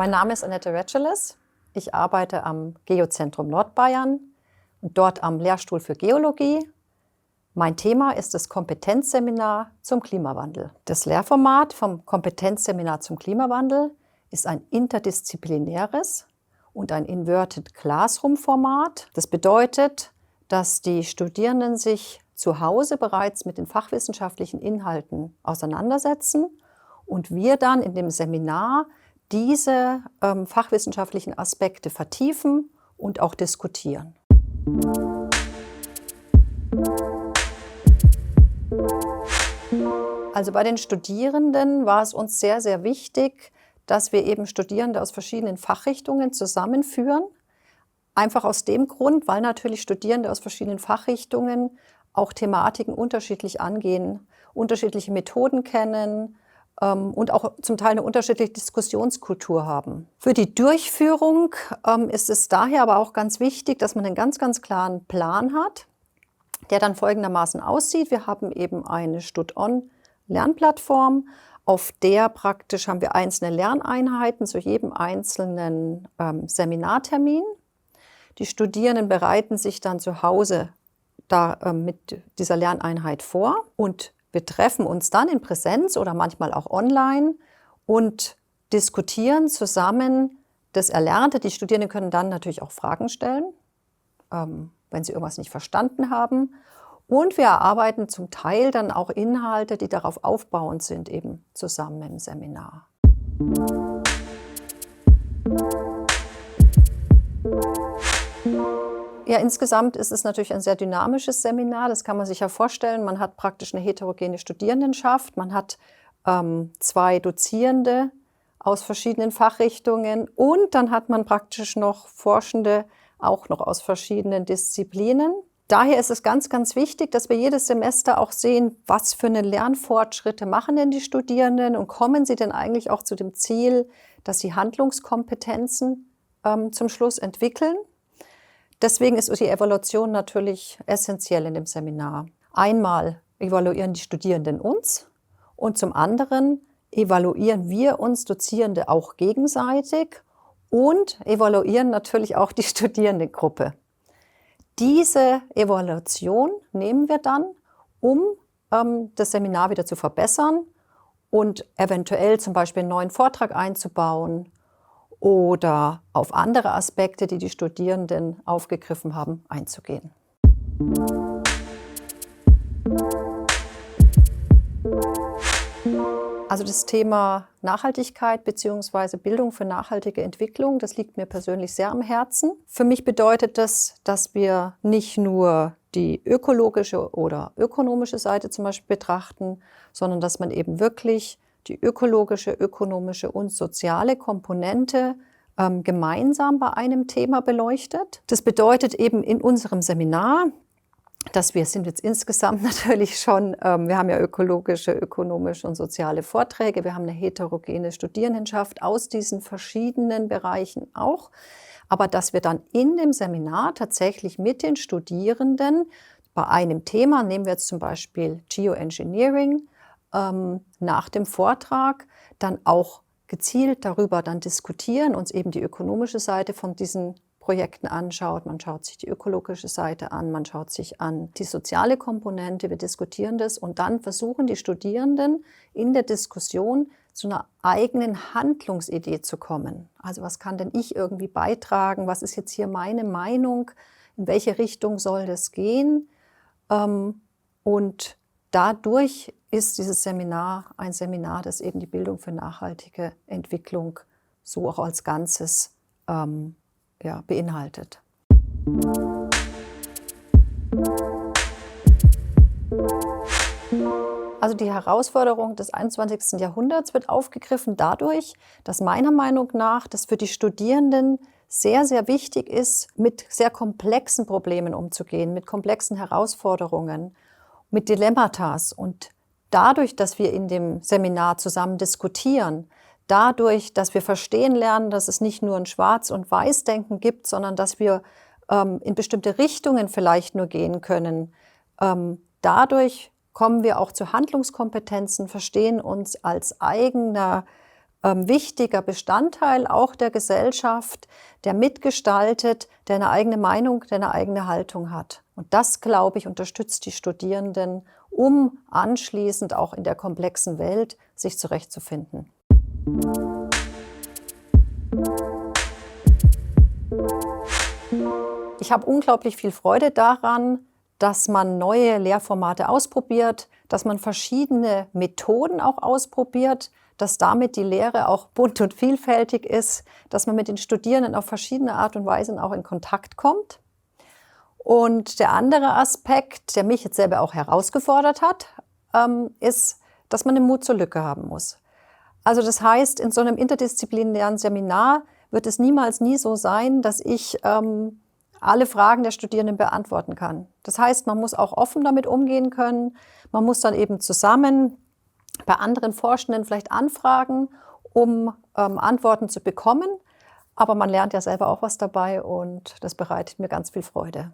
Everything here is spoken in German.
Mein Name ist Annette Retscheles. Ich arbeite am Geozentrum Nordbayern und dort am Lehrstuhl für Geologie. Mein Thema ist das Kompetenzseminar zum Klimawandel. Das Lehrformat vom Kompetenzseminar zum Klimawandel ist ein interdisziplinäres und ein Inverted Classroom-Format. Das bedeutet, dass die Studierenden sich zu Hause bereits mit den fachwissenschaftlichen Inhalten auseinandersetzen und wir dann in dem Seminar diese fachwissenschaftlichen Aspekte vertiefen und auch diskutieren. Also bei den Studierenden war es uns sehr, sehr wichtig, dass wir eben Studierende aus verschiedenen Fachrichtungen zusammenführen. Einfach aus dem Grund, weil natürlich Studierende aus verschiedenen Fachrichtungen auch Thematiken unterschiedlich angehen, unterschiedliche Methoden kennen und auch zum Teil eine unterschiedliche Diskussionskultur haben. Für die Durchführung ist es daher aber auch ganz wichtig, dass man einen ganz, ganz klaren Plan hat, der dann folgendermaßen aussieht. Wir haben eben eine Stud-On-Lernplattform, auf der praktisch haben wir einzelne Lerneinheiten zu jedem einzelnen Seminartermin. Die Studierenden bereiten sich dann zu Hause mit dieser Lerneinheit vor und wir treffen uns dann in Präsenz oder manchmal auch online und diskutieren zusammen das Erlernte. Die Studierenden können dann natürlich auch Fragen stellen, wenn sie irgendwas nicht verstanden haben. Und wir erarbeiten zum Teil dann auch Inhalte, die darauf aufbauend sind, eben zusammen im Seminar. Ja, insgesamt ist es natürlich ein sehr dynamisches Seminar, das kann man sich ja vorstellen. Man hat praktisch eine heterogene Studierendenschaft, man hat 2 Dozierende aus verschiedenen Fachrichtungen und dann hat man praktisch noch Forschende auch noch aus verschiedenen Disziplinen. Daher ist es ganz, ganz wichtig, dass wir jedes Semester auch sehen, was für eine Lernfortschritte machen denn die Studierenden und kommen sie denn eigentlich auch zu dem Ziel, dass sie Handlungskompetenzen zum Schluss entwickeln. Deswegen ist die Evaluation natürlich essentiell in dem Seminar. Einmal evaluieren die Studierenden uns und zum anderen evaluieren wir uns Dozierende auch gegenseitig und evaluieren natürlich auch die Studierendengruppe. Diese Evaluation nehmen wir dann, um das Seminar wieder zu verbessern und eventuell zum Beispiel einen neuen Vortrag einzubauen oder auf andere Aspekte, die die Studierenden aufgegriffen haben, einzugehen. Also das Thema Nachhaltigkeit bzw. Bildung für nachhaltige Entwicklung, das liegt mir persönlich sehr am Herzen. Für mich bedeutet das, dass wir nicht nur die ökologische oder ökonomische Seite zum Beispiel betrachten, sondern dass man eben wirklich die ökologische, ökonomische und soziale Komponente gemeinsam bei einem Thema beleuchtet. Das bedeutet eben in unserem Seminar, dass wir sind jetzt insgesamt natürlich schon, wir haben ja ökologische, ökonomische und soziale Vorträge, wir haben eine heterogene Studierendenschaft aus diesen verschiedenen Bereichen auch, aber dass wir dann in dem Seminar tatsächlich mit den Studierenden bei einem Thema, nehmen wir jetzt zum Beispiel Geoengineering, nach dem Vortrag dann auch gezielt darüber dann diskutieren, uns eben die ökonomische Seite von diesen Projekten anschaut, man schaut sich die ökologische Seite an, man schaut sich an die soziale Komponente, wir diskutieren das und dann versuchen die Studierenden in der Diskussion zu einer eigenen Handlungsidee zu kommen. Also was kann denn ich irgendwie beitragen, was ist jetzt hier meine Meinung, in welche Richtung soll das gehen? Und dadurch ist dieses Seminar ein Seminar, das eben die Bildung für nachhaltige Entwicklung so auch als Ganzes beinhaltet. Also die Herausforderung des 21. Jahrhunderts wird aufgegriffen dadurch, dass meiner Meinung nach das für die Studierenden sehr, sehr wichtig ist, mit sehr komplexen Problemen umzugehen, mit komplexen Herausforderungen, mit Dilemmatas. Und dadurch, dass wir in dem Seminar zusammen diskutieren, dadurch, dass wir verstehen lernen, dass es nicht nur ein Schwarz- und Weiß-Denken gibt, sondern dass wir in bestimmte Richtungen vielleicht nur gehen können, dadurch kommen wir auch zu Handlungskompetenzen, verstehen uns als eigener wichtiger Bestandteil auch der Gesellschaft, der mitgestaltet, der eine eigene Meinung, der eine eigene Haltung hat. Und das, glaube ich, unterstützt die Studierenden, um anschließend auch in der komplexen Welt sich zurechtzufinden. Ich habe unglaublich viel Freude daran, dass man neue Lehrformate ausprobiert, dass man verschiedene Methoden auch ausprobiert, dass damit die Lehre auch bunt und vielfältig ist, dass man mit den Studierenden auf verschiedene Art und Weise auch in Kontakt kommt. Und der andere Aspekt, der mich jetzt selber auch herausgefordert hat, ist, dass man den Mut zur Lücke haben muss. Also das heißt, in so einem interdisziplinären Seminar wird es niemals nie so sein, dass ich alle Fragen der Studierenden beantworten kann. Das heißt, man muss auch offen damit umgehen können. Man muss dann eben zusammen bei anderen Forschenden vielleicht anfragen, um Antworten zu bekommen. Aber man lernt ja selber auch was dabei und das bereitet mir ganz viel Freude.